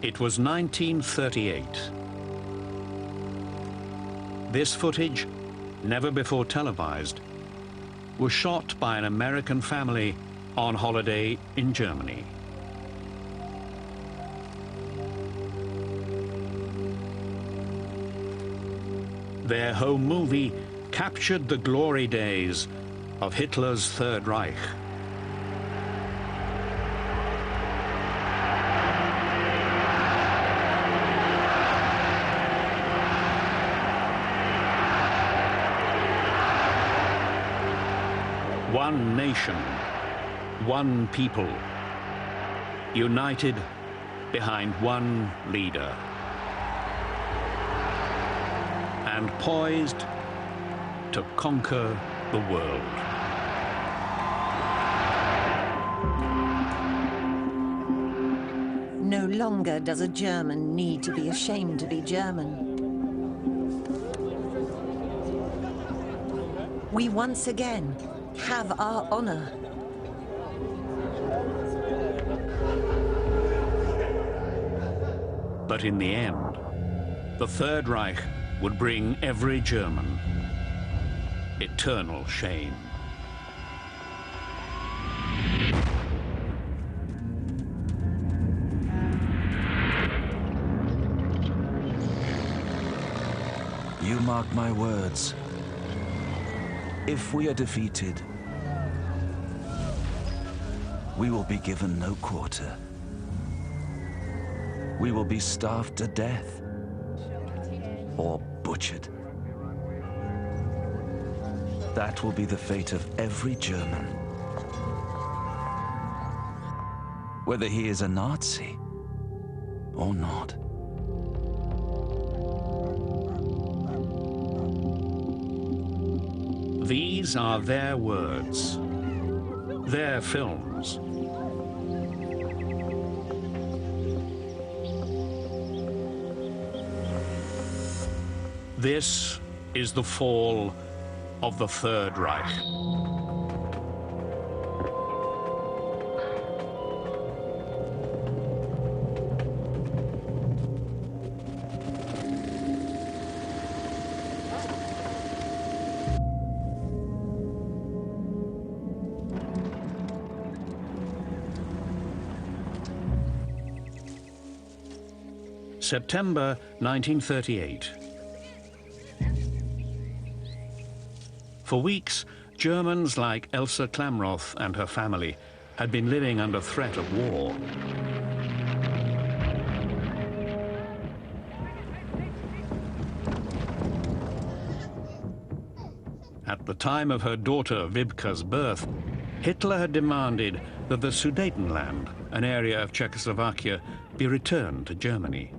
It was 1938. This footage, never before televised, was shot by an American family on holiday in Germany. Their home movie captured the glory days of Hitler's Third Reich. One nation, one people, united behind one leader, and poised to conquer the world. No longer does a German need to be ashamed to be German. We once again have our honor. But in the end, the Third Reich would bring every German eternal shame. You mark my words. If we are defeated, we will be given no quarter. We will be starved to death or butchered. That will be the fate of every German, whether he is a Nazi or not. These are their words, their films. This is the fall of the Third Reich. September 1938. For weeks, Germans like Elsa Klamroth and her family had been living under threat of war. At the time of her daughter Vibke's birth, Hitler had demanded that the Sudetenland, an area of Czechoslovakia, be returned to Germany.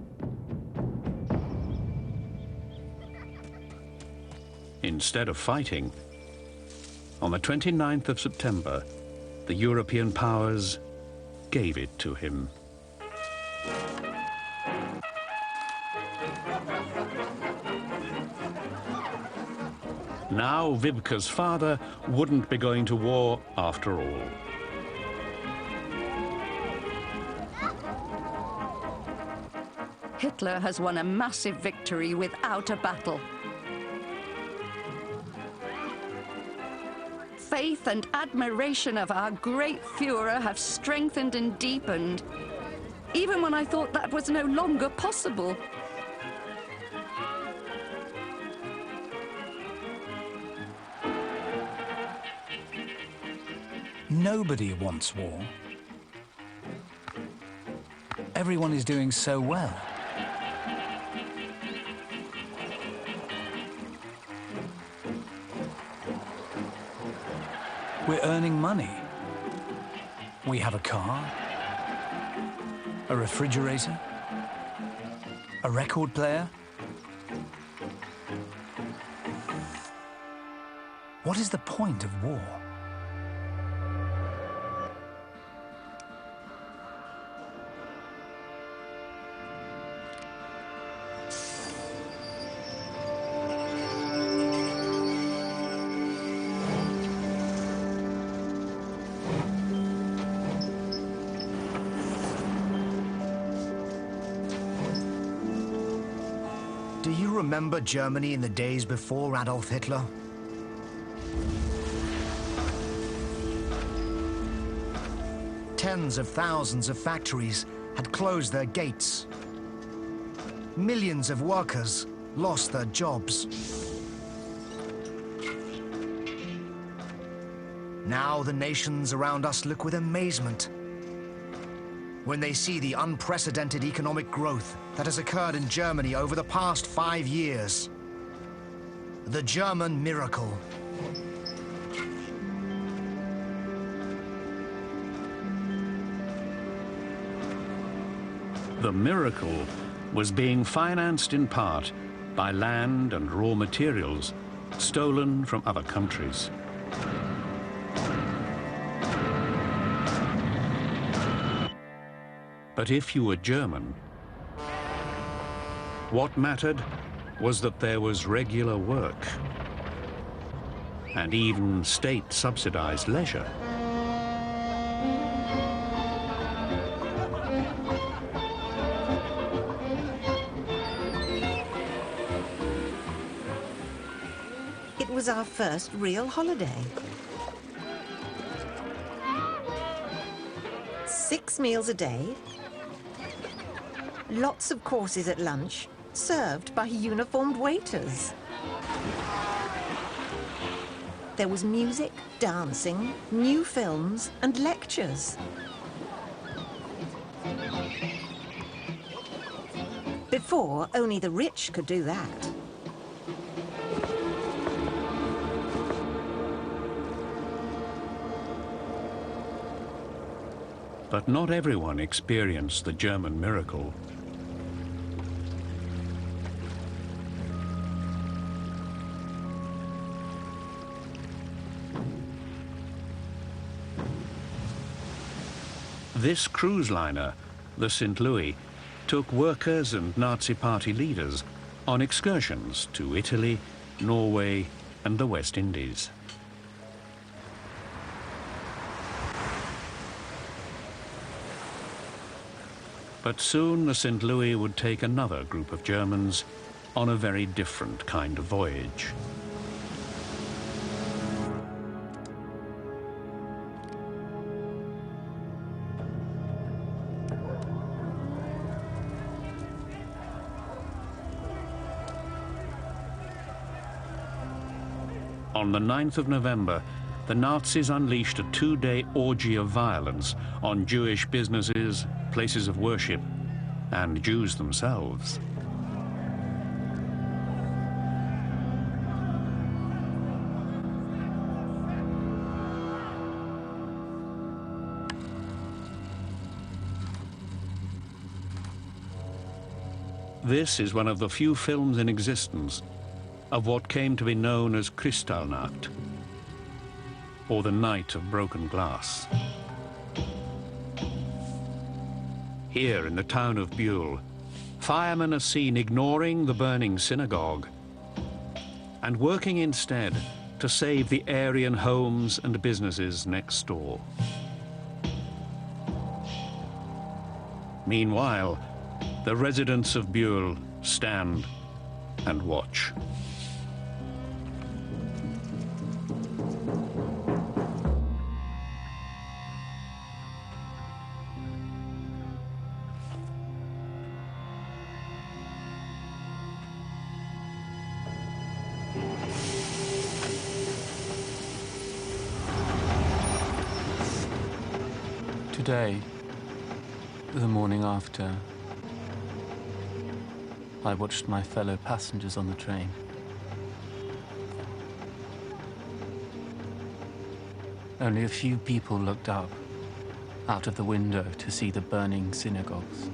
Instead of fighting, on the 29th of September, the European powers gave it to him. Now Vibke's father wouldn't be going to war after all. Hitler has won a massive victory without a battle. Faith and admiration of our great Führer have strengthened and deepened, even when I thought that was no longer possible. Nobody wants war. Everyone is doing so well. We're earning money. We have a car, a refrigerator, a record player. What is the point of war? you remember Germany in the days before Adolf Hitler? Tens of thousands of factories had closed their gates. Millions of workers lost their jobs. Now the nations around us look with amazement when they see the unprecedented economic growth that has occurred in Germany over the past 5 years. The German miracle. The miracle was being financed in part by land and raw materials stolen from other countries. But if you were German, what mattered was that there was regular work and even state-subsidized leisure. It was our first real holiday. 6 meals a day, lots of courses at lunch, served by uniformed waiters. There was music, dancing, new films, and lectures. Before, only the rich could do that. But not everyone experienced the German miracle. This cruise liner, the St. Louis, took workers and Nazi Party leaders on excursions to Italy, Norway, and the West Indies. But soon the St. Louis would take another group of Germans on a very different kind of voyage. On the 9th of November, the Nazis unleashed a 2-day orgy of violence on Jewish businesses, places of worship, and Jews themselves. This is one of the few films in existence of what came to be known as Kristallnacht, or the Night of Broken Glass. Here in the town of Buell, firemen are seen ignoring the burning synagogue and working instead to save the Aryan homes and businesses next door. Meanwhile, the residents of Buell stand and watch. Today, the morning after, I watched my fellow passengers on the train. Only a few people looked up out of the window to see the burning synagogues.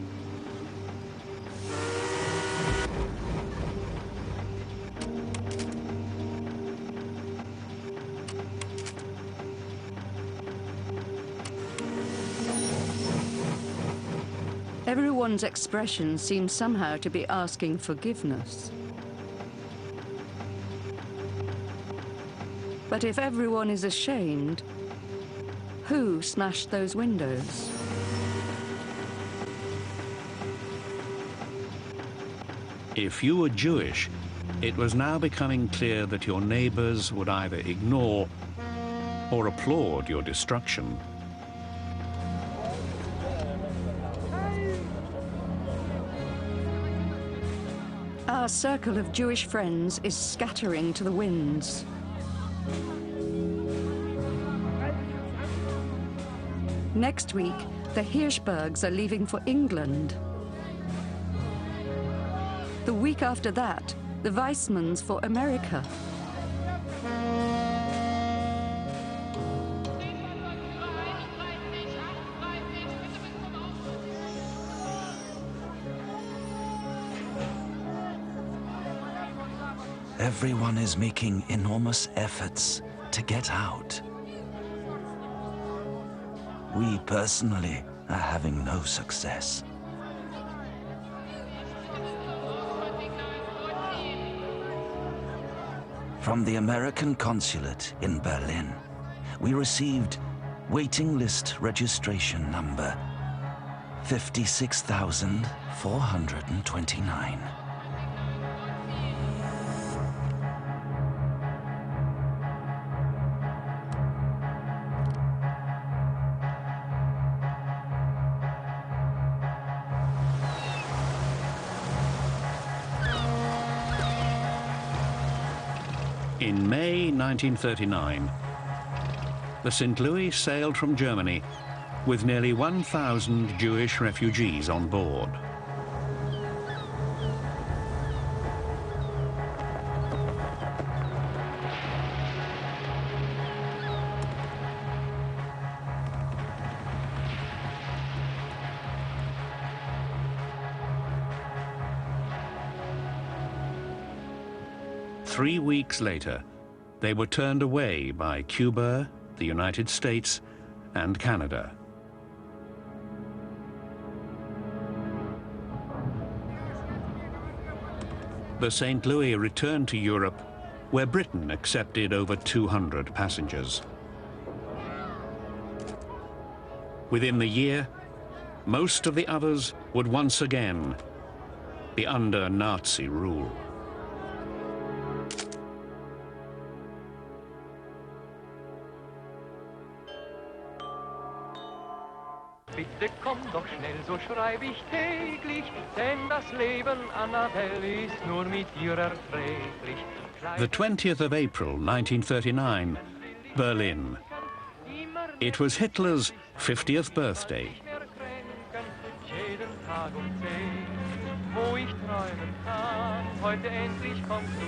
Everyone's expression seems somehow to be asking forgiveness. But if everyone is ashamed, who smashed those windows? If you were Jewish, It was now becoming clear that your neighbors would either ignore or applaud your destruction. Our circle of Jewish friends is scattering to the winds. Next week, the Hirschbergs are leaving for England. The week after that, the Weissmans for America. Everyone is making enormous efforts to get out. We personally are having no success. From the American consulate in Berlin, we received waiting list registration number 56,429. In May 1939, the St. Louis sailed from Germany with nearly 1,000 Jewish refugees on board. Three weeks later, they were turned away by Cuba, the United States, and Canada. The St. Louis returned to Europe, where Britain accepted over 200 passengers. Within the year, most of the others would once again be under Nazi rule. Bitte komm doch schnell, so schreib ich täglich, denn das Leben, Annabelle, ist nur mit dir erträglich. The 20th of April, 1939, Berlin. It was Hitler's 50th birthday. Jeden Tag 10, wo ich träumen kann, heute endlich kommst du.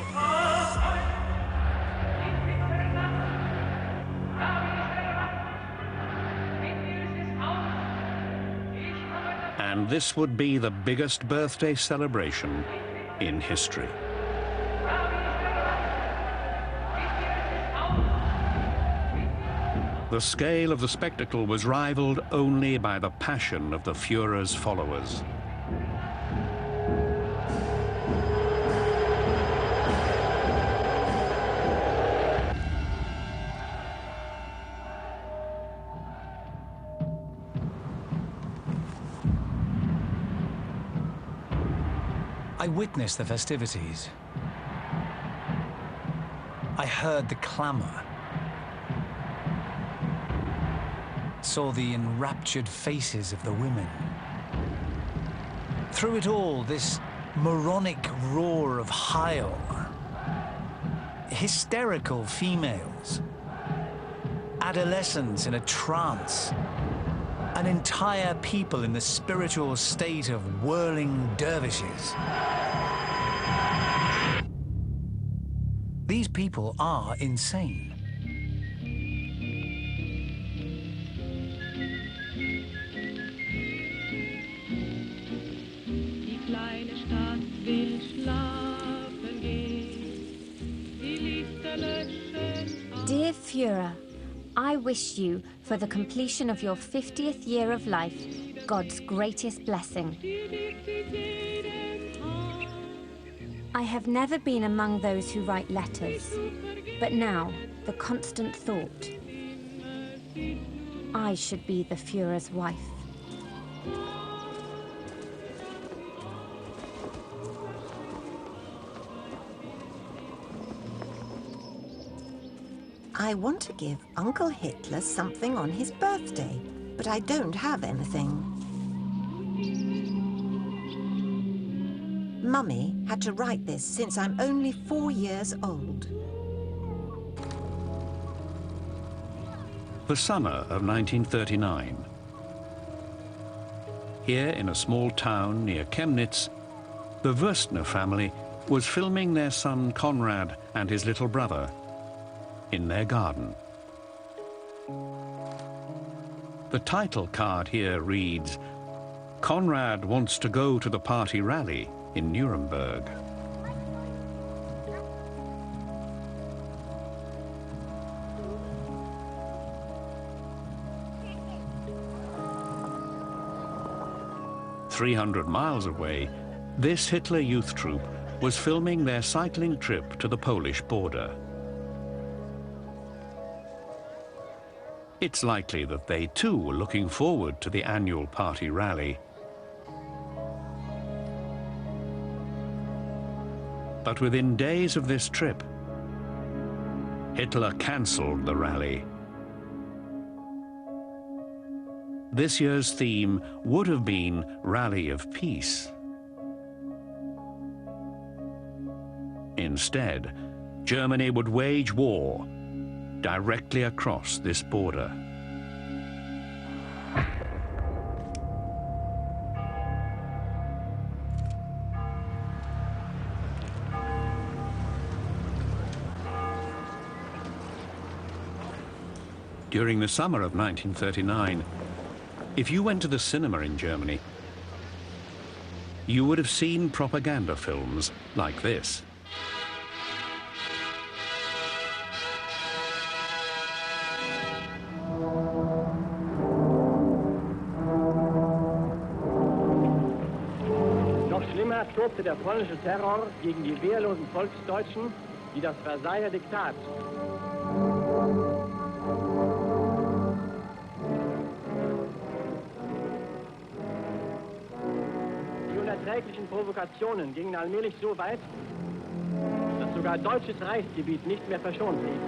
And this would be the biggest birthday celebration in history. The scale of the spectacle was rivaled only by the passion of the Führer's followers. I witnessed the festivities. I heard the clamor. Saw the enraptured faces of the women. Through it all, this moronic roar of Heil. Hysterical females. Adolescents in a trance. An entire people in the spiritual state of whirling dervishes. These people are insane. Dear Führer, I wish you, for the completion of your 50th year of life, God's greatest blessing. I have never been among those who write letters, but now the constant thought, I should be the Führer's wife. I want to give Uncle Hitler something on his birthday, but I don't have anything. Mummy had to write this since I'm only 4 years old. The summer of 1939. Here in a small town near Chemnitz, the Wurstner family was filming their son Konrad and his little brother in their garden. The title card here reads, "Konrad wants to go to the party rally in Nuremberg." "300 miles away, this Hitler Youth Troop was filming their cycling trip to the Polish border. It's likely that they too were looking forward to the annual party rally. But within days of this trip, Hitler cancelled the rally. This year's theme would have been Rally of Peace. Instead, Germany would wage war directly across this border. During the summer of 1939, if you went to the cinema in Germany, you would have seen propaganda films like this. Noch schlimmer tobte der polnische Terror gegen die wehrlosen Volksdeutschen wie das Versailler Diktat. Die unerträglichen Provokationen gingen allmählich so weit, dass sogar deutsches Reichsgebiet nicht mehr verschont blieb.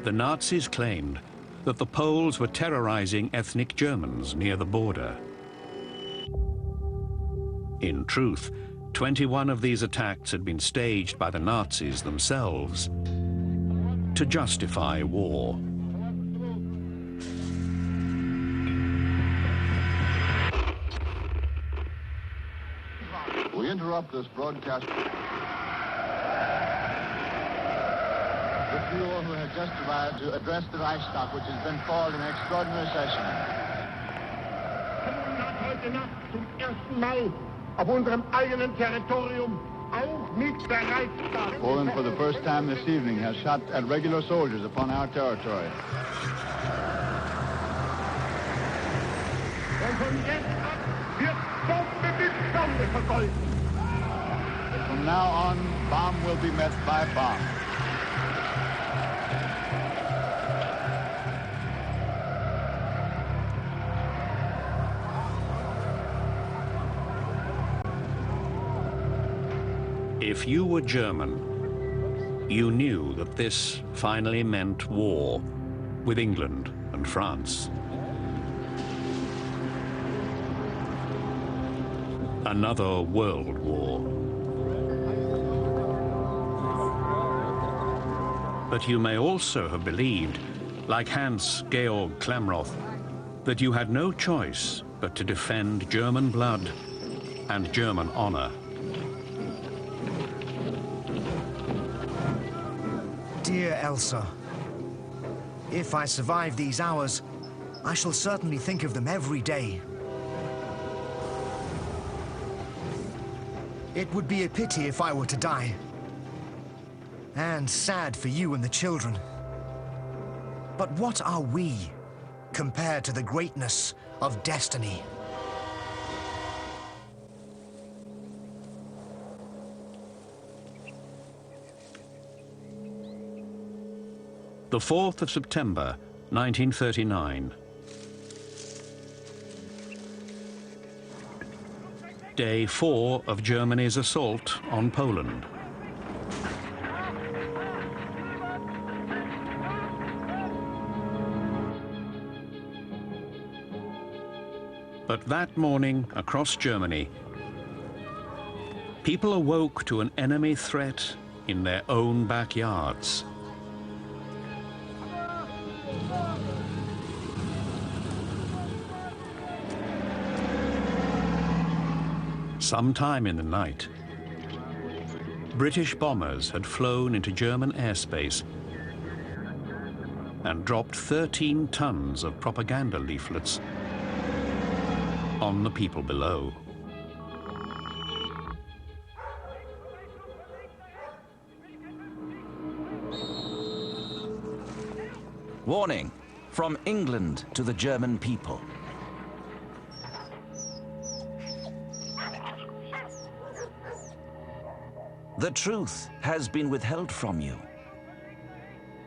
The Nazis claimed that the Poles were terrorizing ethnic Germans near the border. In truth, 21 of these attacks had been staged by the Nazis themselves to justify war. We interrupt this broadcast. The few who have just arrived to address the Reichstag, which has been called an extraordinary session. Heute Nacht zum ersten Mal auf unserem eigenen Territorium, auch mit der Reichstag. Poland, for the first time this evening, has shot at regular soldiers upon our territory. Und von jetzt ab wird Bombe mit Bombe verfolgt. From now on, bomb will be met by bomb. If you were German, you knew that this finally meant war with England and France. Another world war. But you may also have believed, like Hans-Georg Klamroth, that you had no choice but to defend German blood and German honor. Dear Elsa, if I survive these hours, I shall certainly think of them every day. It would be a pity if I were to die. And sad for you and the children. But what are we compared to the greatness of destiny? The 4th of September, 1939. Day 4 of Germany's assault on Poland. But that morning, across Germany, people awoke to an enemy threat in their own backyards. Sometime in the night, British bombers had flown into German airspace and dropped 13 tons of propaganda leaflets on the people below. Warning, from England to the German people. The truth has been withheld from you.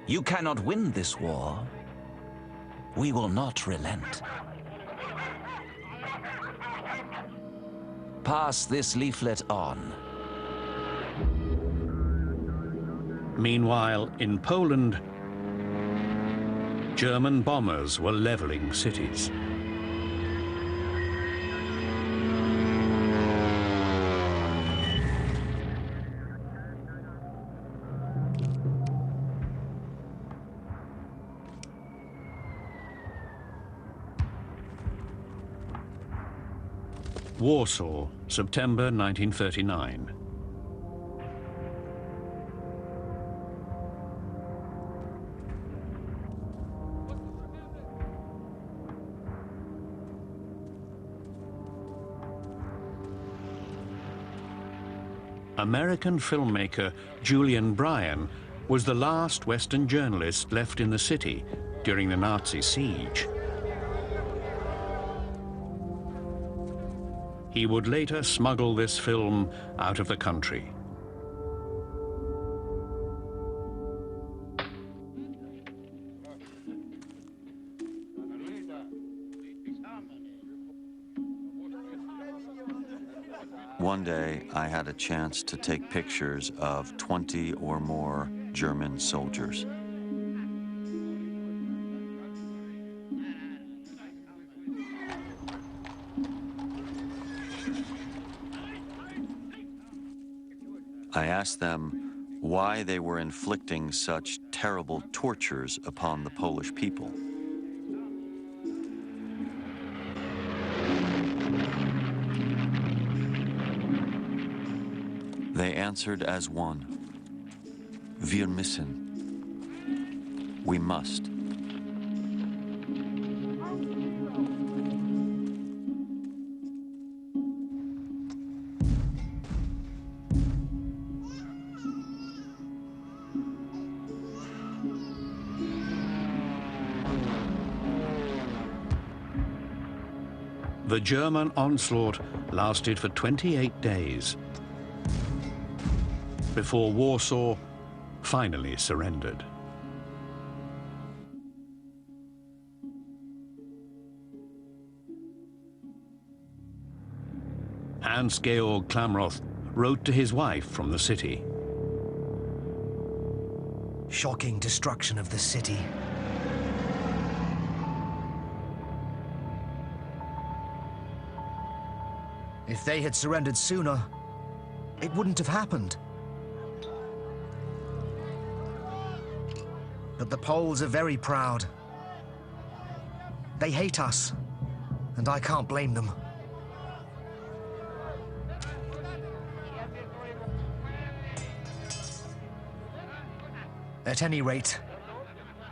You cannot win this war. We will not relent. Pass this leaflet on. Meanwhile, in Poland, German bombers were leveling cities. Warsaw, September 1939. American filmmaker Julian Bryan was the last Western journalist left in the city during the Nazi siege. He would later smuggle this film out of the country. One day, I had a chance to take pictures of 20 or more German soldiers. I asked them why they were inflicting such terrible tortures upon the Polish people. They answered as one. Wir müssen. We must. The German onslaught lasted for 28 days before Warsaw finally surrendered. Hans-Georg Klamroth wrote to his wife from the city. Shocking destruction of the city. If they had surrendered sooner, it wouldn't have happened. But the Poles are very proud. They hate us, and I can't blame them. At any rate,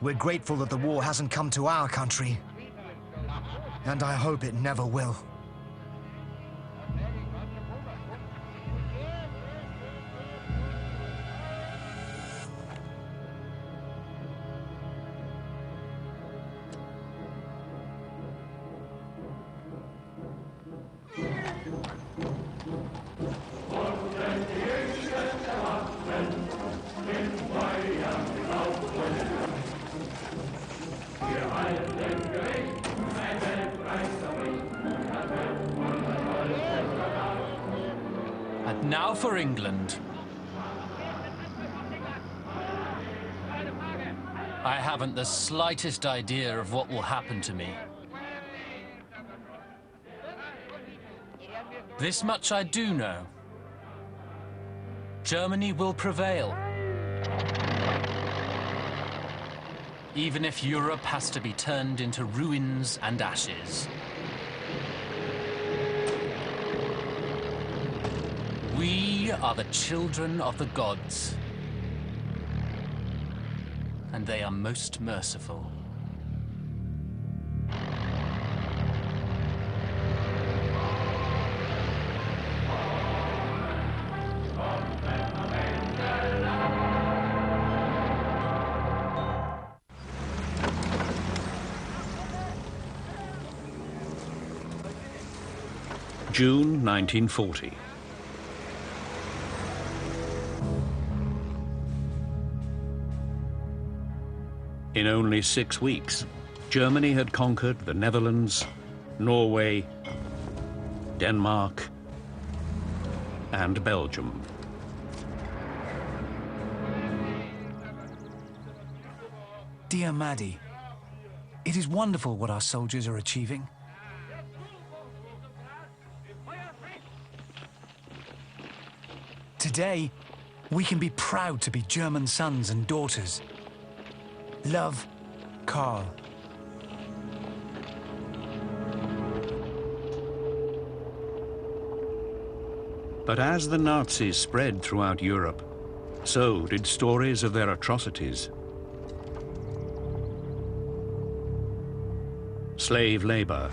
we're grateful that the war hasn't come to our country, and I hope it never will. And now for England. I haven't the slightest idea of what will happen to me. This much I do know. Germany will prevail. Even if Europe has to be turned into ruins and ashes. We are the children of the gods. And they are most merciful. June 1940. In only 6 weeks, Germany had conquered the Netherlands, Norway, Denmark, and Belgium. Dear Maddie, it is wonderful what our soldiers are achieving. Today, we can be proud to be German sons and daughters. Love, Karl. But as the Nazis spread throughout Europe, so did stories of their atrocities. Slave labor,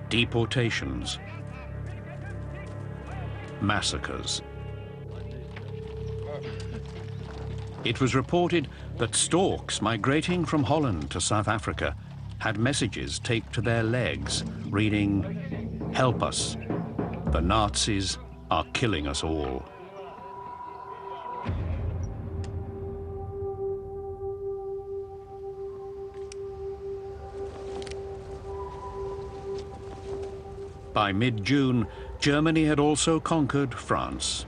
deportations, massacres. It was reported that storks migrating from Holland to South Africa had messages taped to their legs reading, "Help us, the Nazis are killing us all." By mid-June, Germany had also conquered France.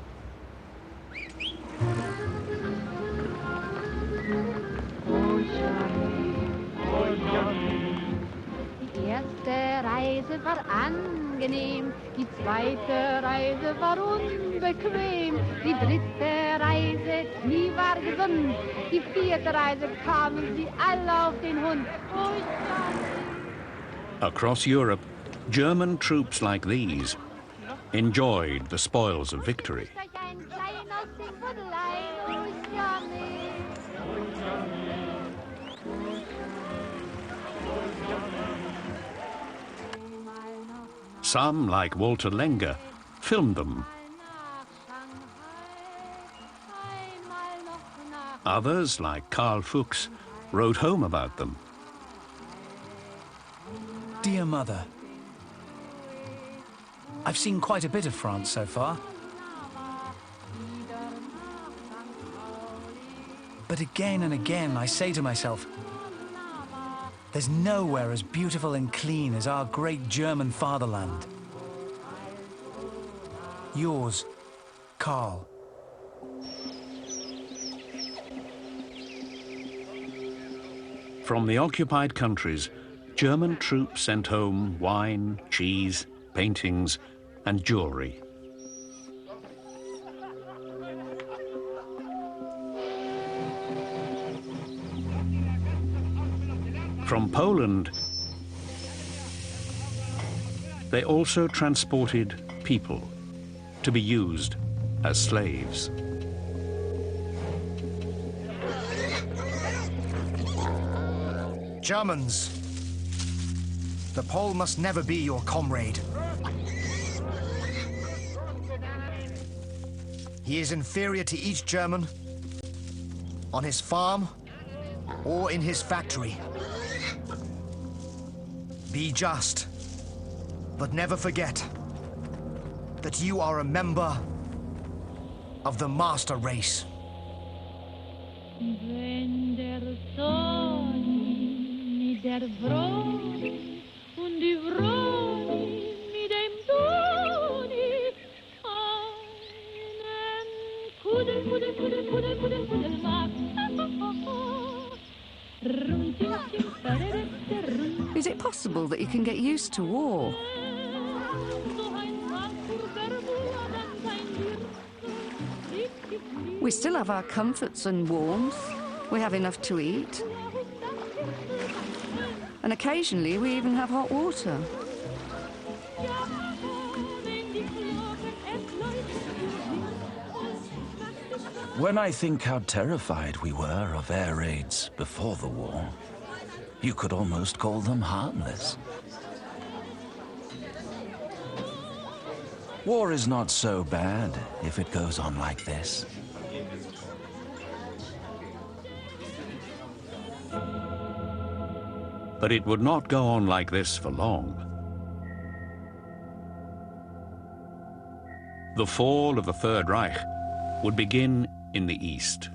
Die erste Reise war angenehm, die zweite Reise war unbequem, die dritte Reise, die war gesund, die vierte Reise kamen sie alle auf den Hund. Oh, Across Europe, German troops like these enjoyed the spoils of victory. Some, like Walter Lenger, filmed them. Others, like Karl Fuchs, wrote home about them. Dear Mother, I've seen quite a bit of France so far. But again and again I say to myself, there's nowhere as beautiful and clean as our great German fatherland. Yours, Karl. From the occupied countries, German troops sent home wine, cheese, paintings, and jewelry. From Poland, they also transported people to be used as slaves. Germans, the Pole must never be your comrade. He is inferior to each German, on his farm or in his factory. Be just, but never forget that you are a member of the master race. Wenn der Sonne mit der Bräune und die Bräune mit dem Doni einen Kudel macht. Is it possible that you can get used to war? We still have our comforts and warmth. We have enough to eat. And occasionally we even have hot water. When I think how terrified we were of air raids before the war, you could almost call them harmless. War is not so bad if it goes on like this. But it would not go on like this for long. The fall of the Third Reich would begin in the east.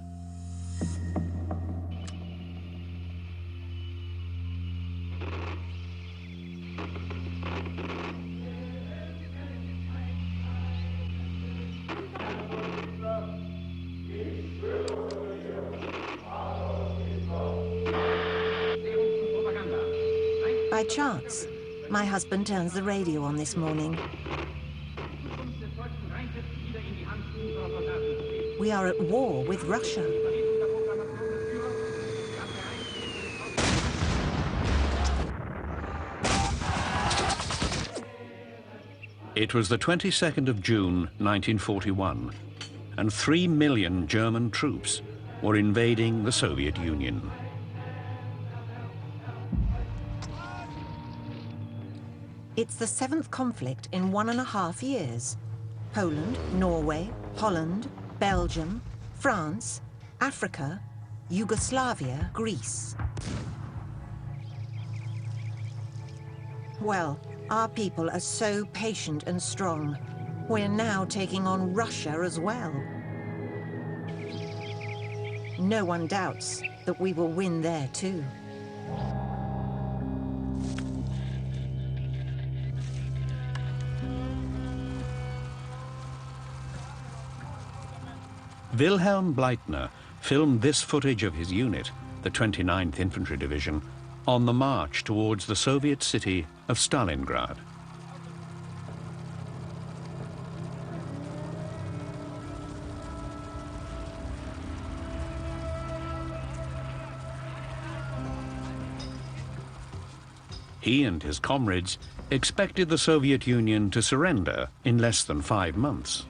By chance, my husband turns the radio on this morning. We are at war with Russia. It was the 22nd of June, 1941, and 3 million German troops were invading the Soviet Union. It's the 7th conflict in 1.5 years. Poland, Norway, Holland, Belgium, France, Africa, Yugoslavia, Greece. Well, our people are so patient and strong. We're now taking on Russia as well. No one doubts that we will win there too. Wilhelm Bleitner filmed this footage of his unit, the 29th Infantry Division, on the march towards the Soviet city of Stalingrad. He and his comrades expected the Soviet Union to surrender in less than 5 months.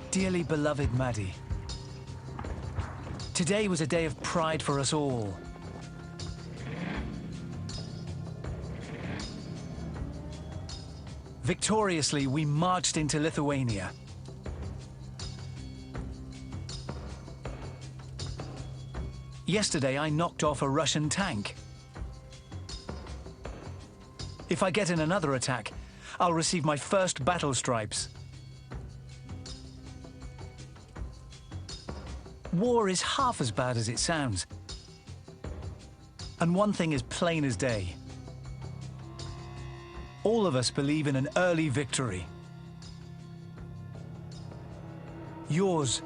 Dearly beloved Maddie, today was a day of pride for us all. Victoriously, we marched into Lithuania. Yesterday, I knocked off a Russian tank. If I get in another attack, I'll receive my first battle stripes. War is half as bad as it sounds. And one thing is plain as day. All of us believe in an early victory. Yours,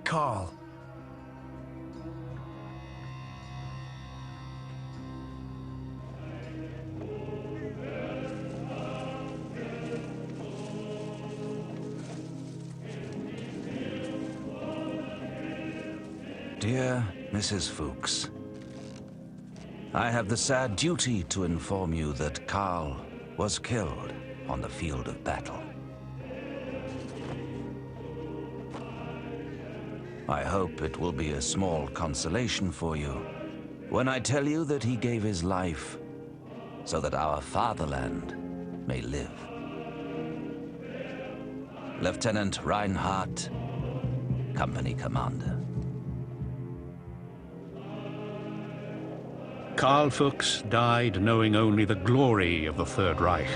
Carl. Dear Mrs. Fuchs, I have the sad duty to inform you that Karl was killed on the field of battle. I hope it will be a small consolation for you when I tell you that he gave his life so that our fatherland may live. Lieutenant Reinhardt, Company Commander. Karl Fuchs died knowing only the glory of the Third Reich,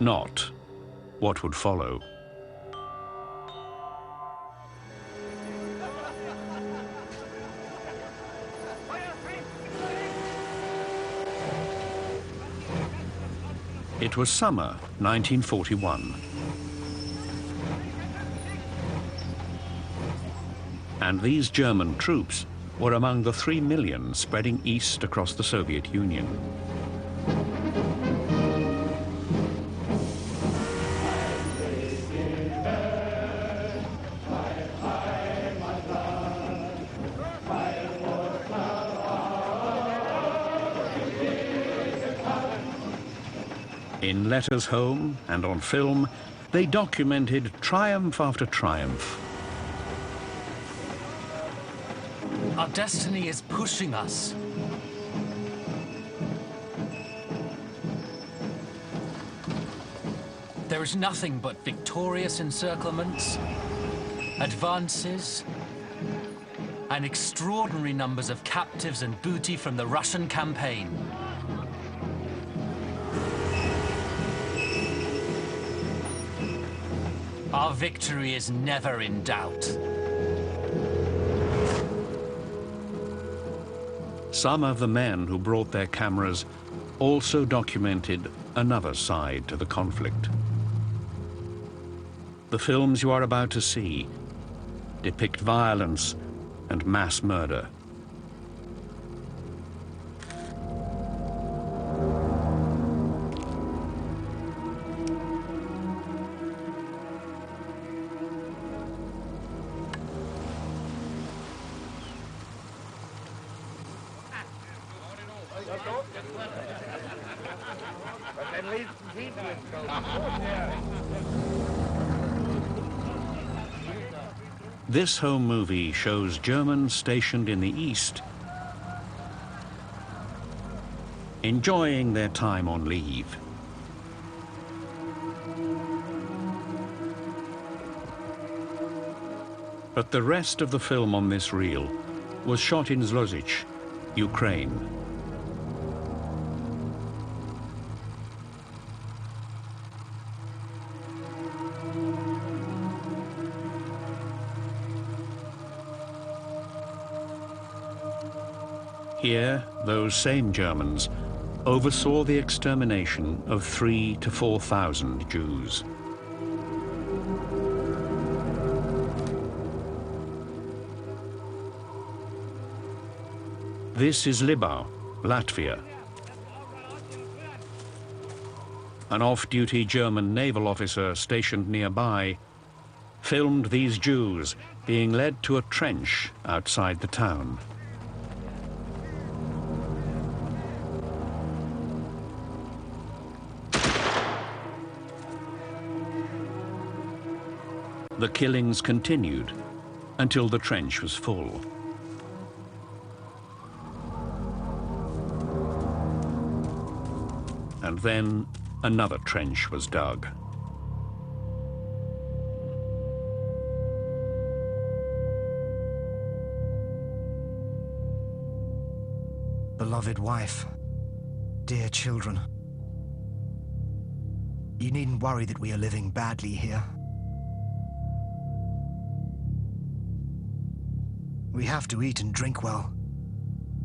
not what would follow. It was summer 1941. And these German troops were among the 3 million spreading east across the Soviet Union. In letters home and on film, they documented triumph after triumph. Our destiny is pushing us. There is nothing but victorious encirclements, advances, and extraordinary numbers of captives and booty from the Russian campaign. Our victory is never in doubt. Some of the men who brought their cameras also documented another side to the conflict. The films you are about to see depict violence and mass murder. This home movie shows Germans stationed in the East enjoying their time on leave. But the rest of the film on this reel was shot in Zlozich, Ukraine. Here, those same Germans oversaw the extermination of 3,000 to 4,000 Jews. This is Libau, Latvia. An off-duty German naval officer stationed nearby filmed these Jews being led to a trench outside the town. The killings continued until the trench was full. And then another trench was dug. Beloved wife, dear children, you needn't worry that we are living badly here. We have to eat and drink well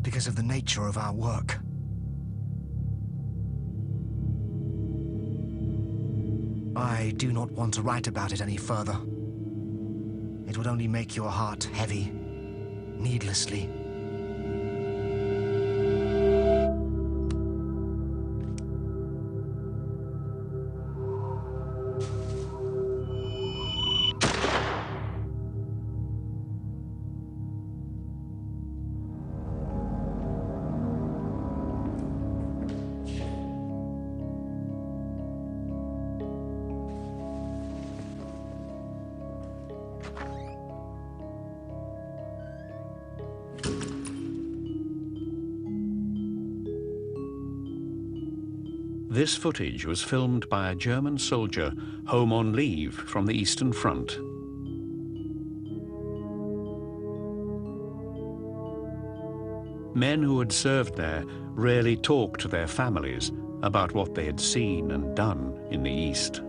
because of the nature of our work. I do not want to write about it any further. It would only make your heart heavy, needlessly. This footage was filmed by a German soldier home on leave from the Eastern Front. Men who had served there rarely talked to their families about what they had seen and done in the East.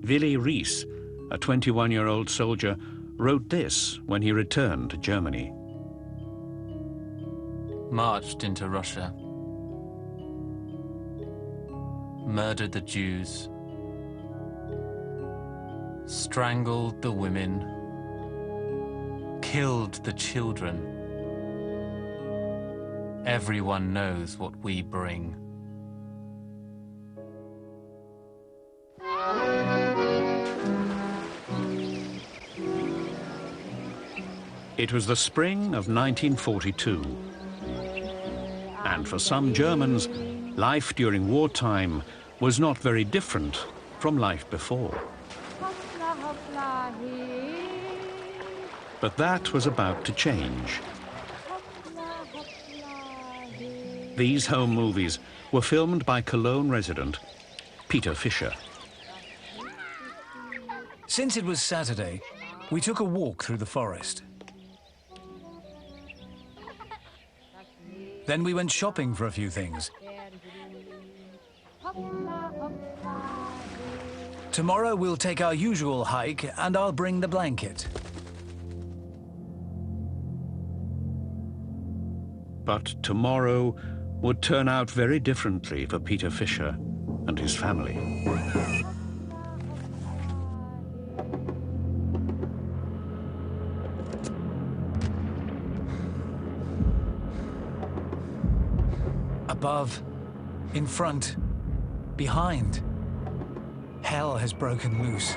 Willi Ries, a 21-year-old soldier, wrote this when he returned to Germany. Marched into Russia, murdered the Jews, strangled the women, killed the children. Everyone knows what we bring. It was the spring of 1942. And for some Germans, life during wartime was not very different from life before. But that was about to change. These home movies were filmed by Cologne resident Peter Fischer. Since it was Saturday, we took a walk through the forest. Then we went shopping for a few things. Tomorrow we'll take our usual hike and I'll bring the blanket. But tomorrow would turn out very differently for Peter Fischer and his family. Above, in front, behind, hell has broken loose.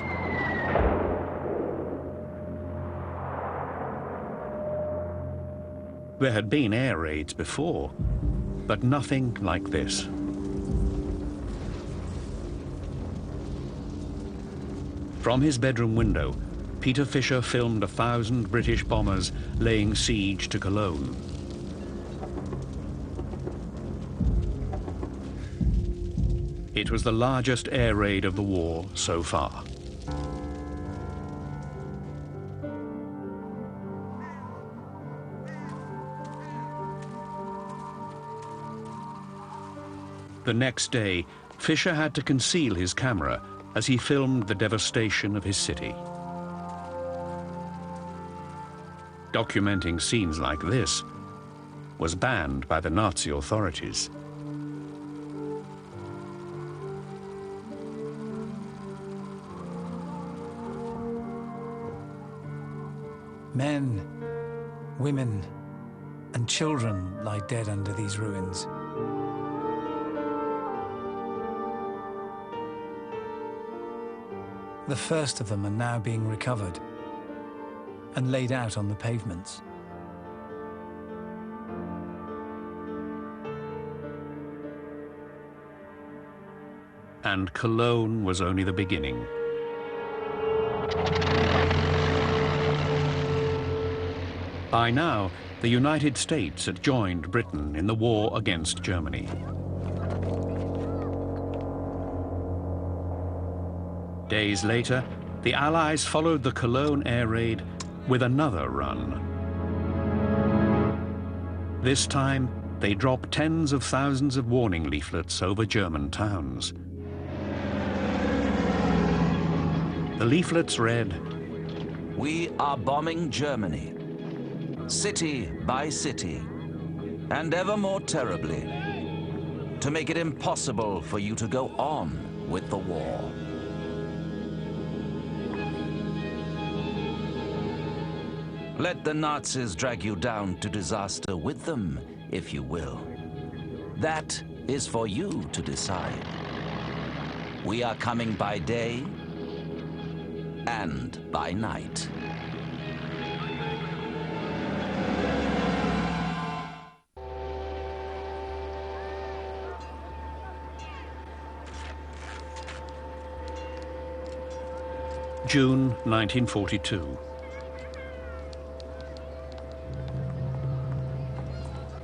There had been air raids before, but nothing like this. From his bedroom window, Peter Fischer filmed 1,000 British bombers laying siege to Cologne. It was the largest air raid of the war so far. The next day, Fischer had to conceal his camera as he filmed the devastation of his city. Documenting scenes like this was banned by the Nazi authorities. Men, women, and children lie dead under these ruins. The first of them are now being recovered and laid out on the pavements. And Cologne was only the beginning. By now, the United States had joined Britain in the war against Germany. Days later, the Allies followed the Cologne air raid with another run. This time, they dropped tens of thousands of warning leaflets over German towns. The leaflets read, "We are bombing Germany, city by city, and ever more terribly, to make it impossible for you to go on with the war." Let the Nazis drag you down to disaster with them, if you will. That is for you to decide. We are coming by day and by night. June 1942.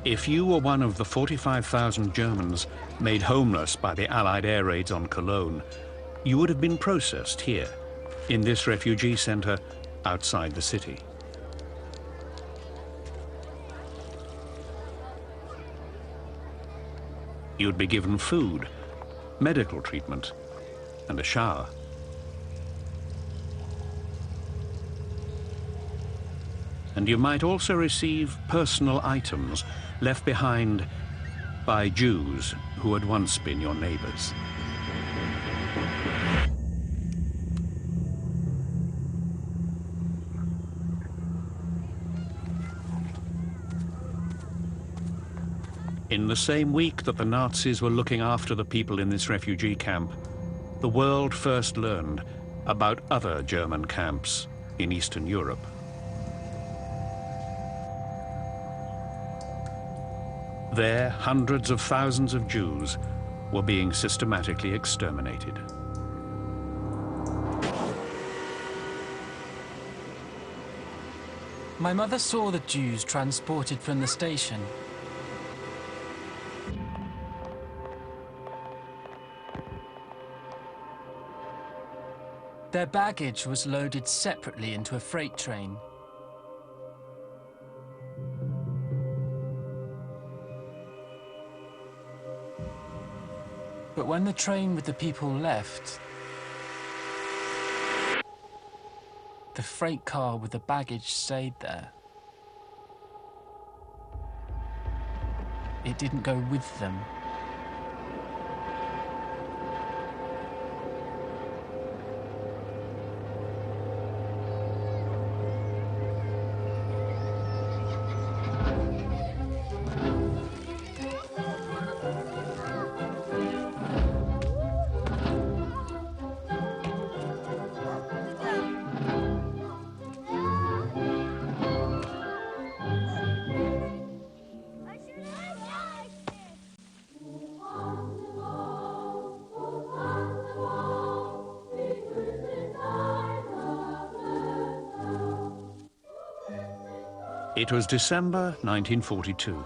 If you were one of the 45,000 Germans made homeless by the Allied air raids on Cologne, you would have been processed here, in this refugee center outside the city. You'd be given food, medical treatment, and a shower. And you might also receive personal items left behind by Jews who had once been your neighbors. In the same week that the Nazis were looking after the people in this refugee camp, the world first learned about other German camps in Eastern Europe. There, hundreds of thousands of Jews were being systematically exterminated. My mother saw the Jews transported from the station. Their baggage was loaded separately into a freight train. But when the train with the people left, the freight car with the baggage stayed there. It didn't go with them. It was December 1942.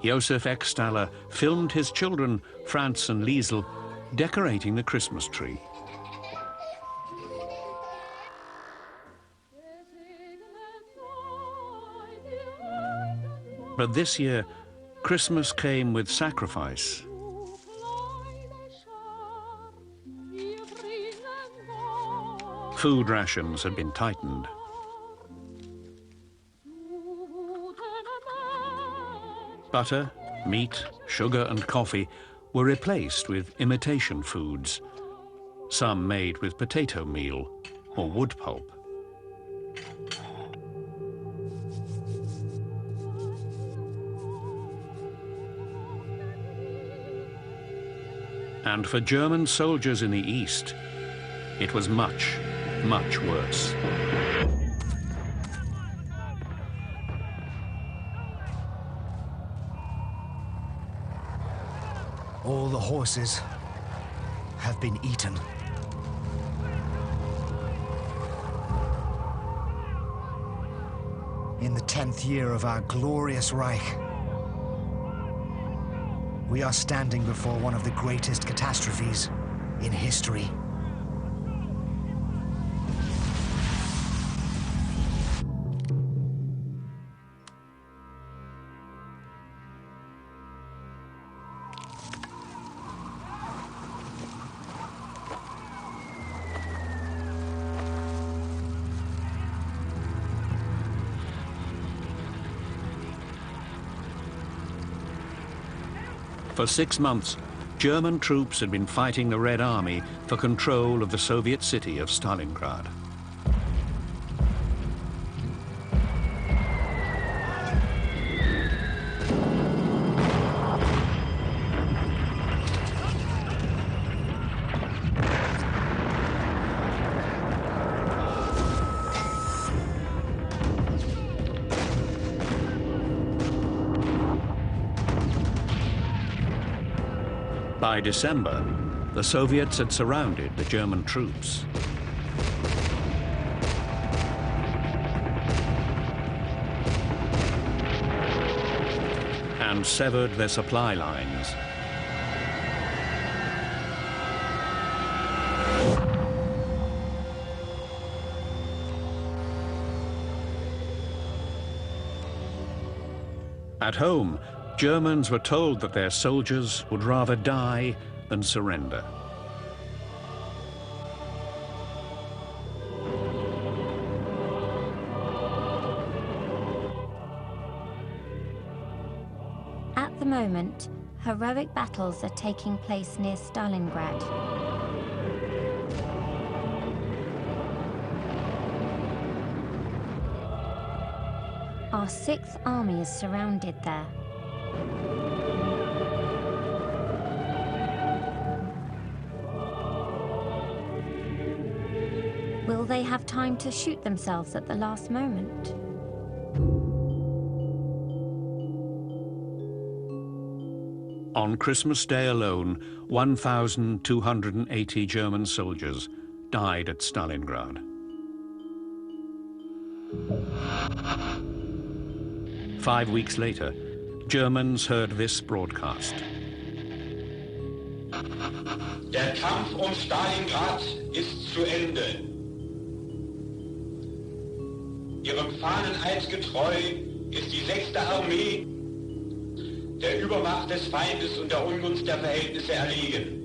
Josef Eckstaller filmed his children, Franz and Liesel, decorating the Christmas tree. But this year, Christmas came with sacrifice. Food rations had been tightened. Butter, meat, sugar and coffee were replaced with imitation foods, some made with potato meal or wood pulp. And for German soldiers in the East, it was much, much worse. All the horses have been eaten. In the 10th year of our glorious Reich, we are standing before one of the greatest catastrophes in history. For 6 months, German troops had been fighting the Red Army for control of the Soviet city of Stalingrad. By December, the Soviets had surrounded the German troops. And severed their supply lines. At home, Germans were told that their soldiers would rather die than surrender. At the moment, heroic battles are taking place near Stalingrad. Our 6th Army is surrounded there. Will they have time to shoot themselves at the last moment? On Christmas Day alone, 1,280 German soldiers died at Stalingrad. 5 weeks later, Germans heard this broadcast. Der Kampf um Stalingrad ist zu Ende. Ihrem Fahneneid getreu ist die 6. Armee der Übermacht des Feindes und der Ungunst der Verhältnisse erlegen.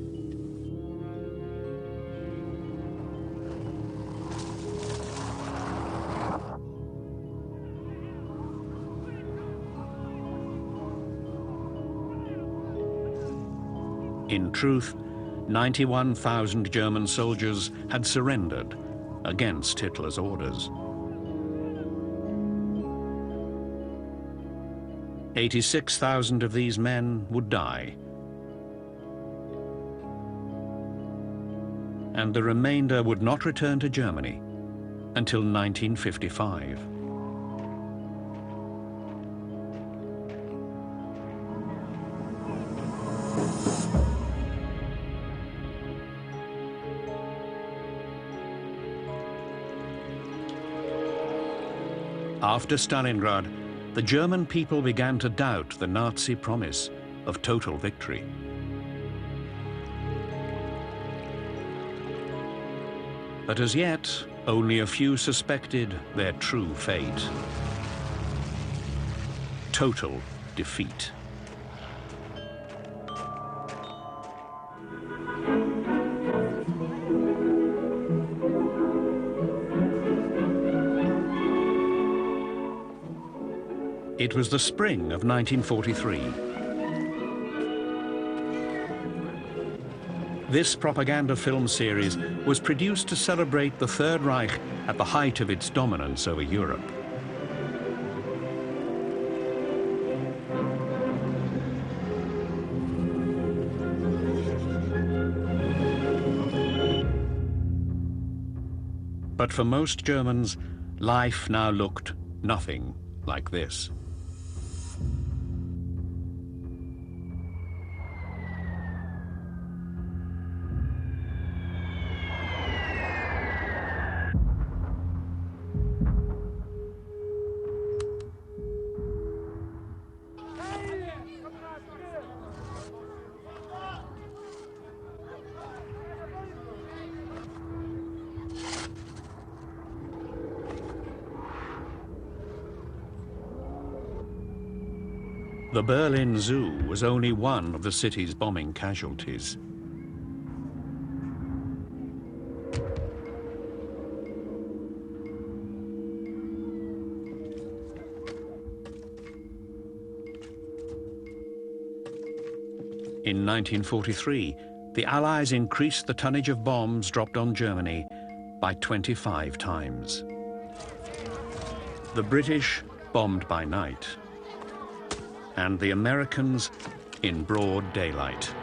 In truth, 91,000 German soldiers had surrendered against Hitler's orders. 86,000 of these men would die, and the remainder would not return to Germany until 1955. After Stalingrad, the German people began to doubt the Nazi promise of total victory. But as yet, only a few suspected their true fate: total defeat. It was the spring of 1943. This propaganda film series was produced to celebrate the Third Reich at the height of its dominance over Europe. But for most Germans, life now looked nothing like this. The Berlin Zoo was only one of the city's bombing casualties. In 1943, the Allies increased the tonnage of bombs dropped on Germany by 25 times. The British bombed by night, and the Americans in broad daylight.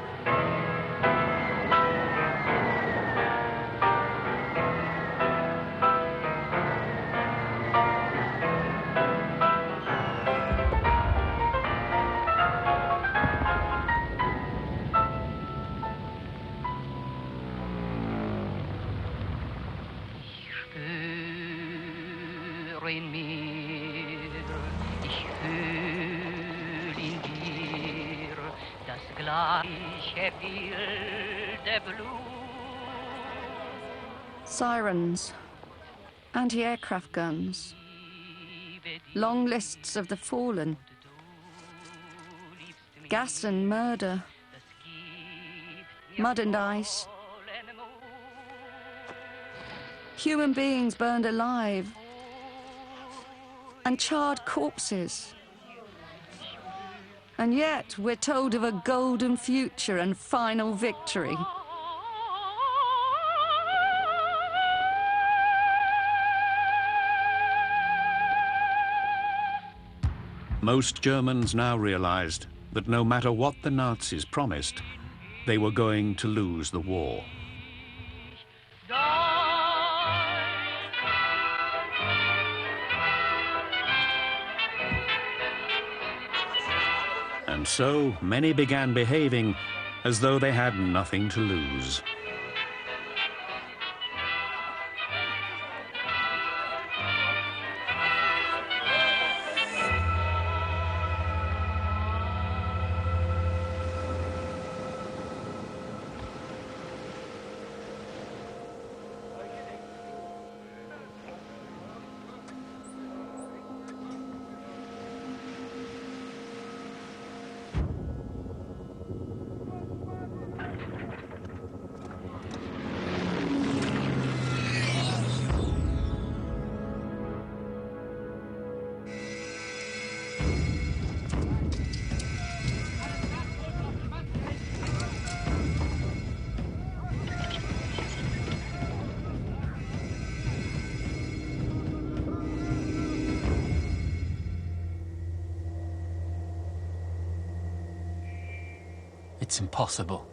Sirens, anti-aircraft guns, long lists of the fallen, gas and murder, mud and ice, human beings burned alive, and charred corpses. And yet we're told of a golden future and final victory. Most Germans now realized that no matter what the Nazis promised, they were going to lose the war. And so many began behaving as though they had nothing to lose. It's impossible.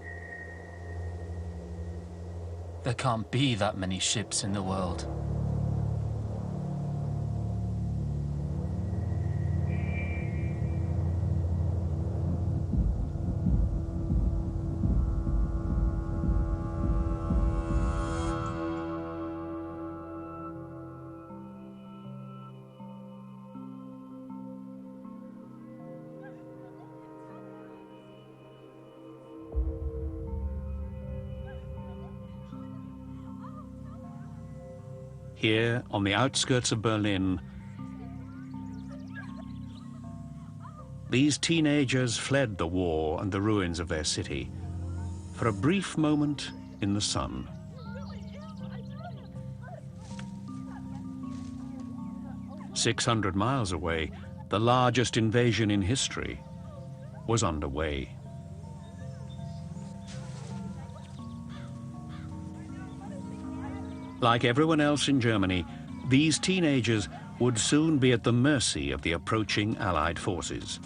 There can't be that many ships in the world. Here, on the outskirts of Berlin, these teenagers fled the war and the ruins of their city for a brief moment in the sun. "600 miles away, the largest invasion in history was underway. Like everyone else in Germany, these teenagers would soon be at the mercy of the approaching Allied forces.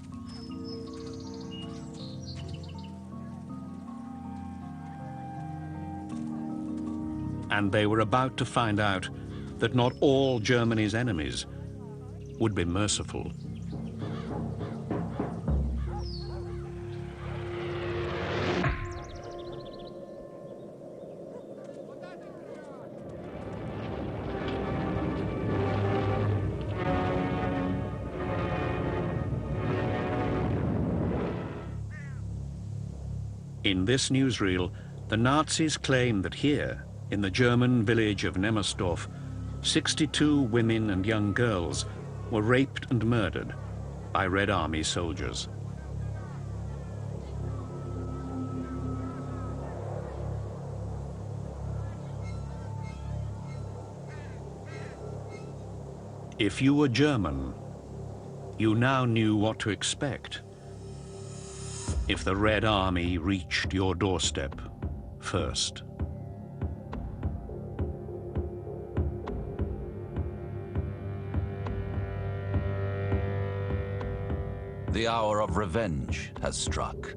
And they were about to find out that not all Germany's enemies would be merciful. In this newsreel, the Nazis claim that here, in the German village of Nemmersdorf, 62 women and young girls were raped and murdered by Red Army soldiers. If you were German, you now knew what to expect if the Red Army reached your doorstep first. The hour of revenge has struck.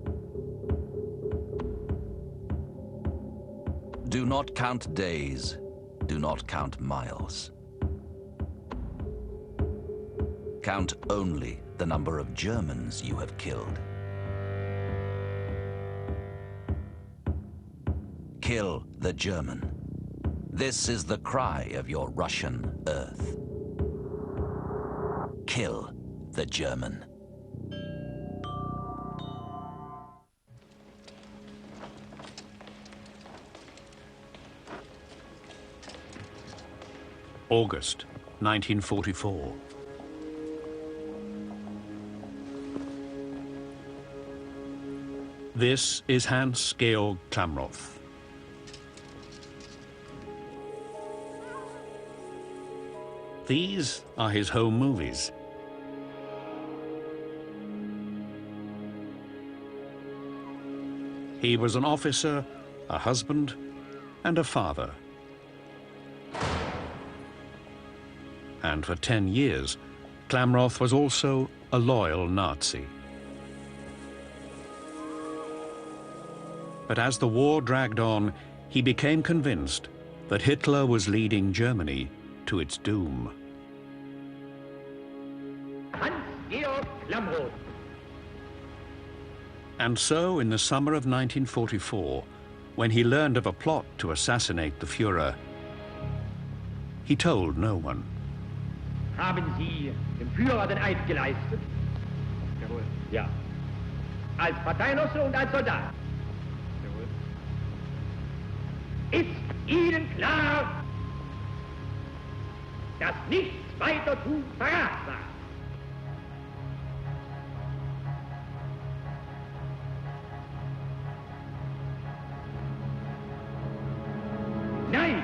Do not count days, do not count miles. Count only the number of Germans you have killed. Kill the German. This is the cry of your Russian earth. Kill the German. August 1944. This is Hans-Georg Klamroth. These are his home movies. He was an officer, a husband, and a father. And for 10 years, Klamroth was also a loyal Nazi. But as the war dragged on, he became convinced that Hitler was leading Germany to its doom. Hans-Georg Klamroth. And so, in the summer of 1944, when he learned of a plot to assassinate the Führer, he told no one. Haben Sie dem Führer den Eid geleistet? Jawohl. Ja. Als Parteinosse und als Soldat? Jawohl. Ist Ihnen klar, dass nichts weiter tun Verrat war? Nein!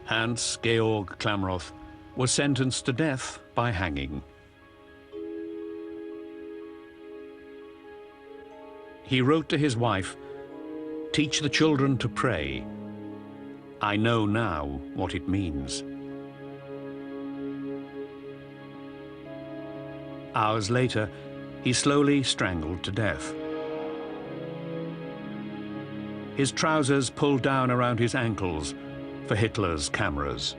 Hans-Georg Klamroth was sentenced to death by hanging. He wrote to his wife, "Teach the children to pray. I know now what it means." Hours later, he slowly strangled to death. His trousers pulled down around his ankles for Hitler's cameras.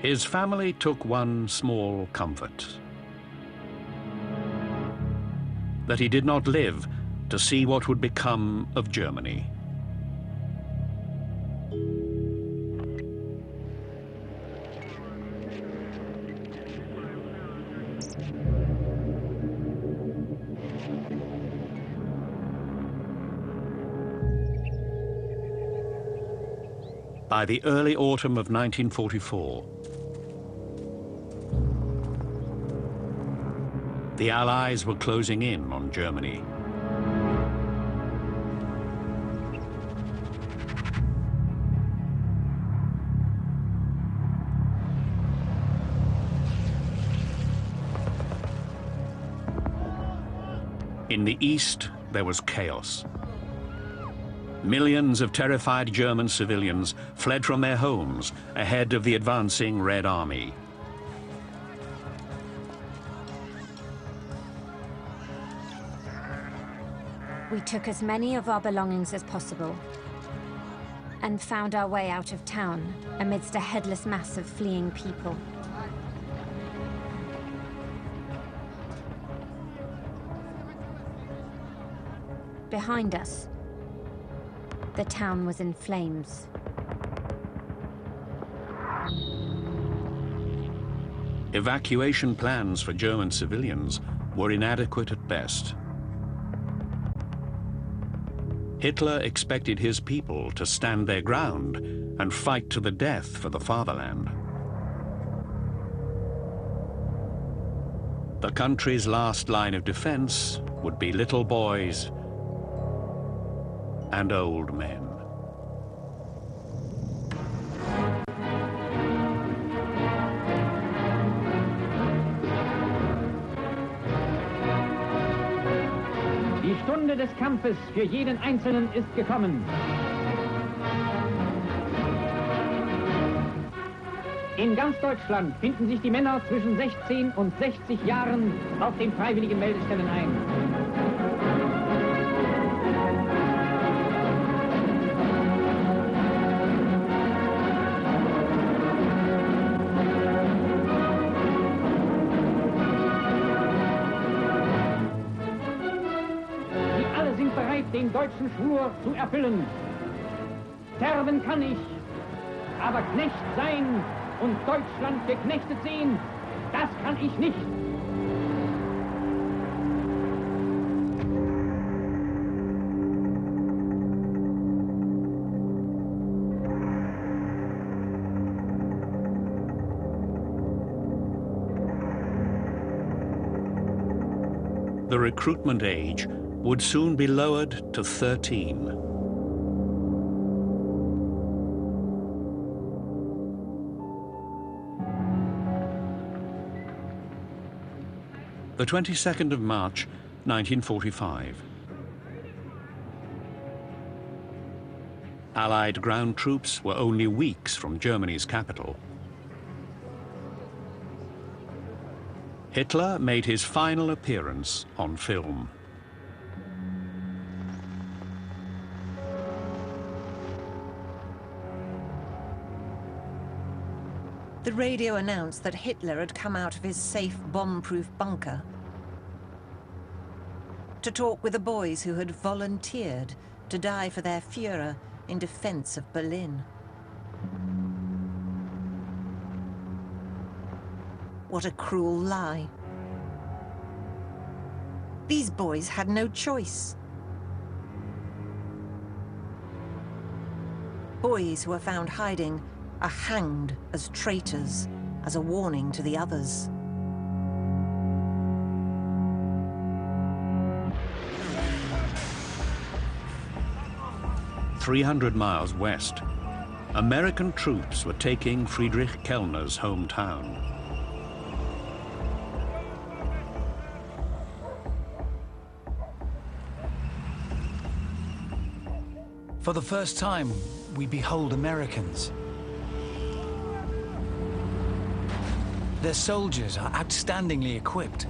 His family took one small comfort: that he did not live to see what would become of Germany. By the early autumn of 1944, the Allies were closing in on Germany. In the east, there was chaos. Millions of terrified German civilians fled from their homes ahead of the advancing Red Army. We took as many of our belongings as possible and found our way out of town amidst a headless mass of fleeing people. Behind us, the town was in flames. Evacuation plans for German civilians were inadequate at best. Hitler expected his people to stand their ground and fight to the death for the fatherland. The country's last line of defense would be little boys and old men. Die Stunde des Kampfes für jeden Einzelnen ist gekommen. In ganz Deutschland finden sich die Männer zwischen 16 und 60 Jahren auf den freiwilligen Meldestellen ein. Den deutschen Schwur zu erfüllen. Sterben kann ich, aber Knecht sein und Deutschland geknechtet sehen, das kann ich nicht. The recruitment age would soon be lowered to 13. The 22nd of March, 1945. Allied ground troops were only weeks from Germany's capital. Hitler made his final appearance on film. The radio announced that Hitler had come out of his safe bomb-proof bunker to talk with the boys who had volunteered to die for their Führer in defense of Berlin. What a cruel lie. These boys had no choice. Boys who are found hiding are hanged as traitors, as a warning to the others. "300 miles west, American troops were taking Friedrich Kellner's hometown. For the first time, we behold Americans. Their soldiers are outstandingly equipped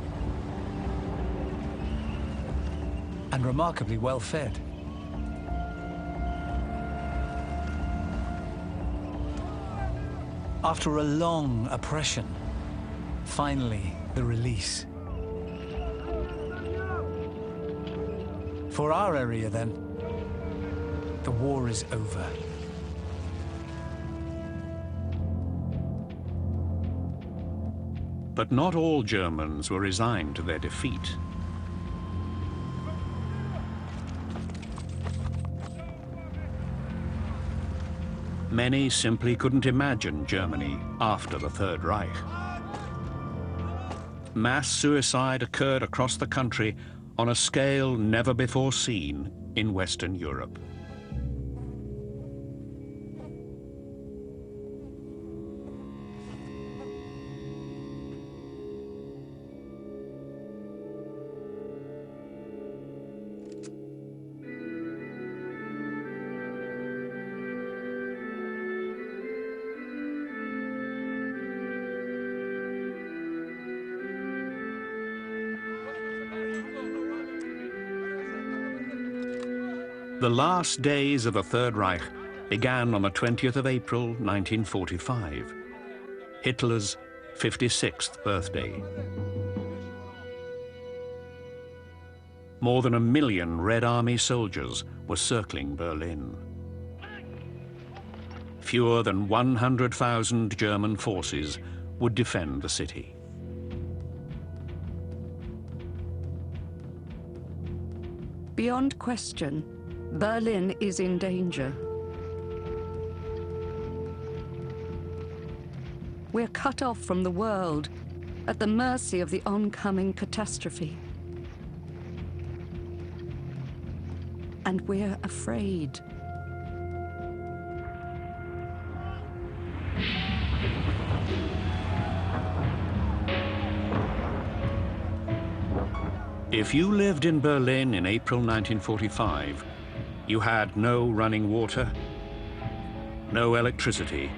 and remarkably well fed. After a long oppression, finally the release. For our area then, the war is over. But not all Germans were resigned to their defeat. Many simply couldn't imagine Germany after the Third Reich. Mass suicide occurred across the country on a scale never before seen in Western Europe. The last days of the Third Reich began on the 20th of April, 1945, Hitler's 56th birthday. More than 1 million Red Army soldiers were circling Berlin. Fewer than 100,000 German forces would defend the city. Beyond question, Berlin is in danger. We're cut off from the world, at the mercy of the oncoming catastrophe. And we're afraid. If you lived in Berlin in April 1945, you had no running water, no electricity,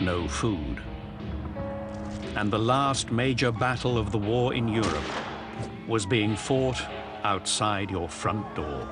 no food. And the last major battle of the war in Europe was being fought outside your front door.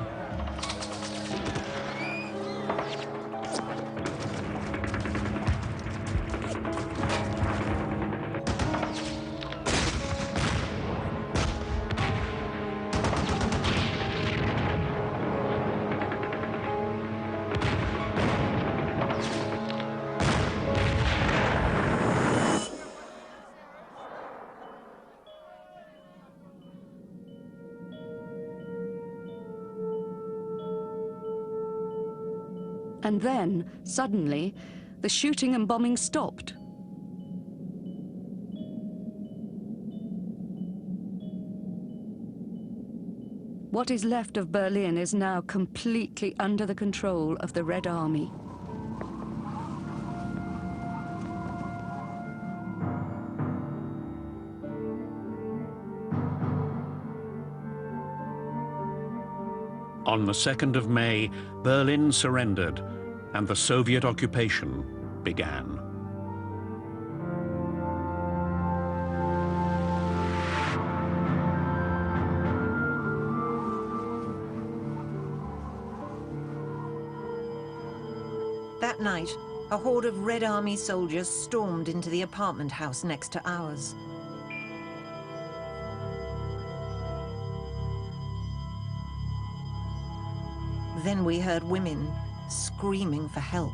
And then, suddenly, the shooting and bombing stopped. What is left of Berlin is now completely under the control of the Red Army. On the 2nd of May, Berlin surrendered and the Soviet occupation began. That night, a horde of Red Army soldiers stormed into the apartment house next to ours. Then we heard women screaming for help.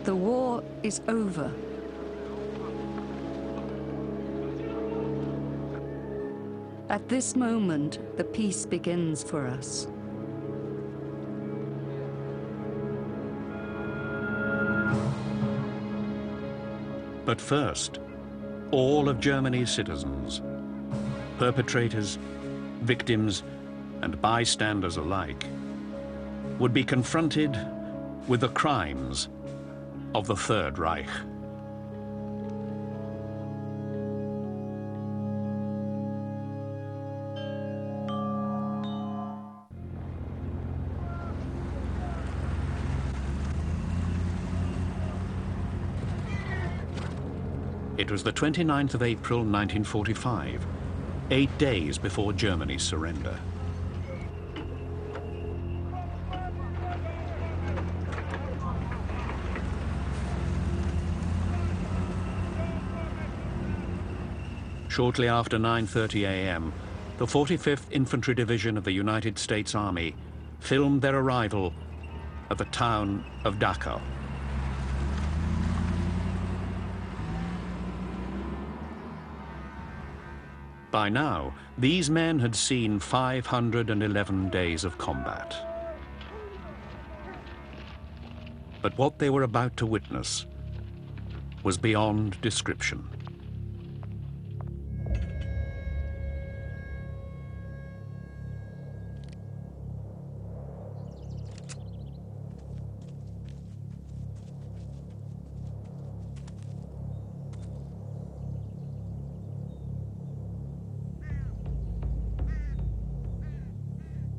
The war is over. At this moment, the peace begins for us. But first, all of Germany's citizens, perpetrators, victims, and bystanders alike, would be confronted with the crimes of the Third Reich. It was the 29th of April, 1945, 8 days before Germany's surrender. Shortly after 9:30 a.m., the 45th Infantry Division of the United States Army filmed their arrival at the town of Dachau. By now, these men had seen 511 days of combat. But what they were about to witness was beyond description.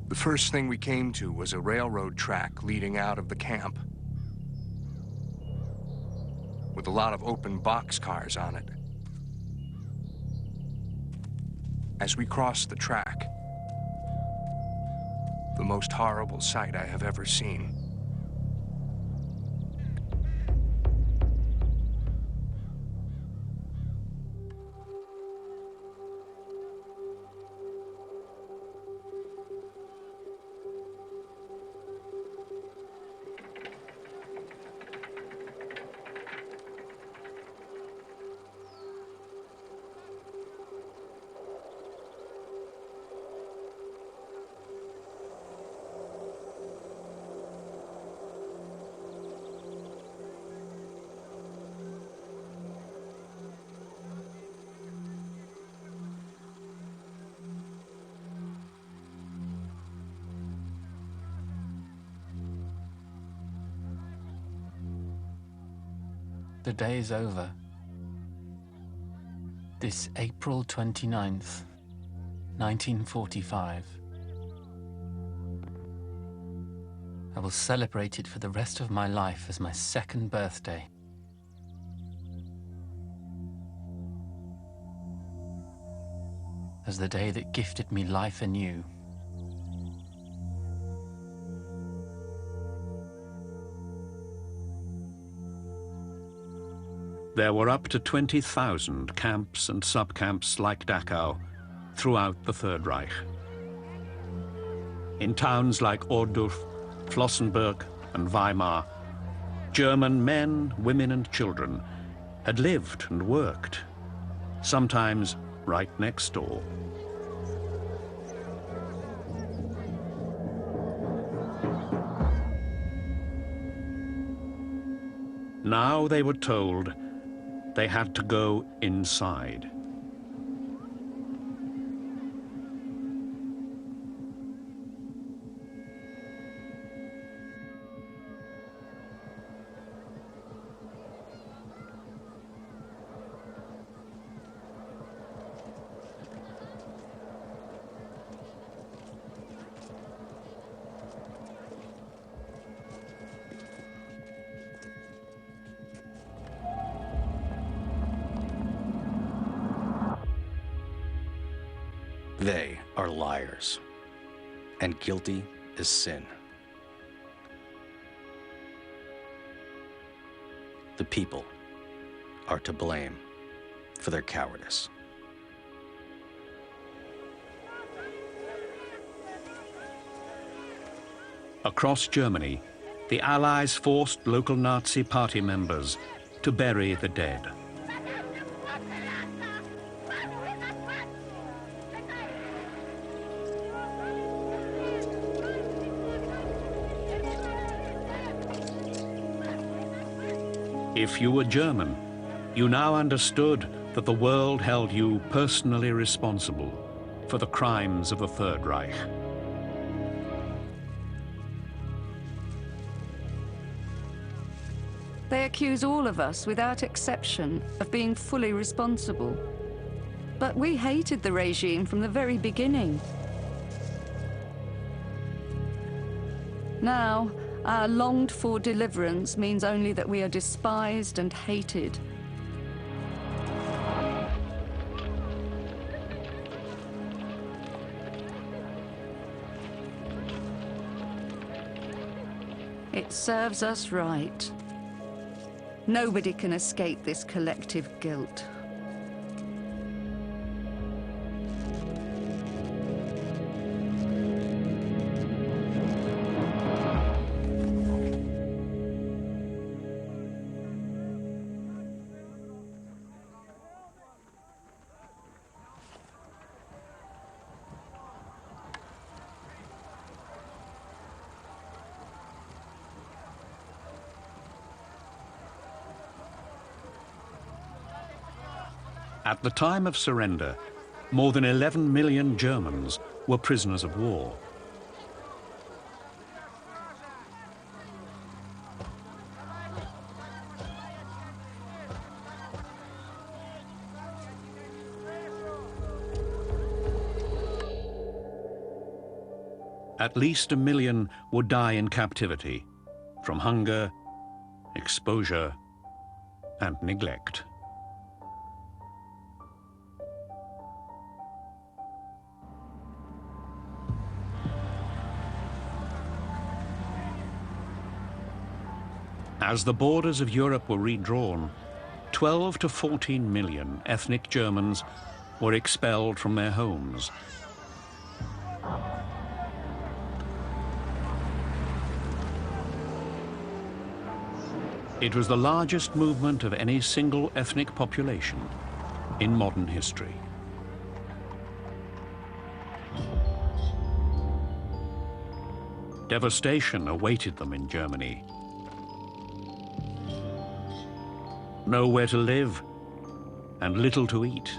The first thing we came to was a railroad track leading out of the camp, with a lot of open boxcars on it. As we crossed the track, the most horrible sight I have ever seen. The day is over. This April 29th, 1945. I will celebrate it for the rest of my life as my second birthday. As the day that gifted me life anew. There were up to 20,000 camps and subcamps like Dachau throughout the Third Reich. In towns like Ohrdruf, Flossenbürg and Weimar, German men, women and children had lived and worked, sometimes right next door. Now they were told they had to go inside. They are liars, and guilty is sin. The people are to blame for their cowardice. Across Germany, the Allies forced local Nazi party members to bury the dead. If you were German, you now understood that the world held you personally responsible for the crimes of the Third Reich. They accuse all of us, without exception, of being fully responsible. But we hated the regime from the very beginning. Now, our longed-for deliverance means only that we are despised and hated. It serves us right. Nobody can escape this collective guilt. At the time of surrender, more than 11 million Germans were prisoners of war. At least 1 million would die in captivity from hunger, exposure, and neglect. As the borders of Europe were redrawn, 12 to 14 million ethnic Germans were expelled from their homes. It was the largest movement of any single ethnic population in modern history. Devastation awaited them in Germany. Nowhere to live and little to eat.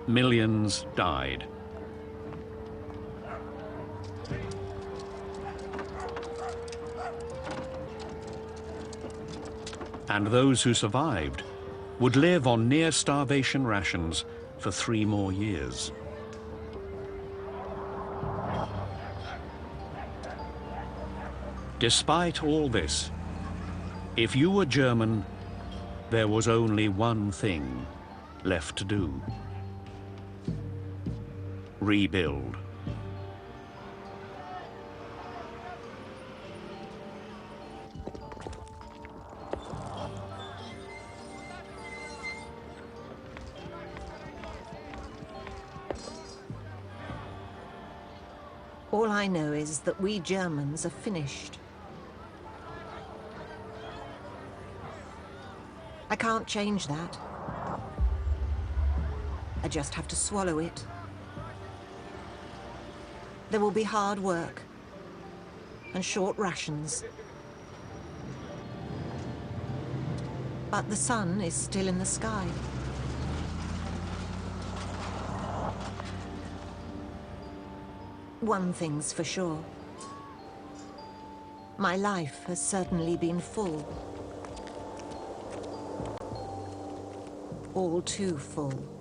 Millions died. And those who survived would live on near-starvation rations for 3 more years. Despite all this, if you were German, there was only one thing left to do: rebuild. All I know is that we Germans are finished. I can't change that. I just have to swallow it. There will be hard work and short rations. But the sun is still in the sky. One thing's for sure. My life has certainly been full. All too full.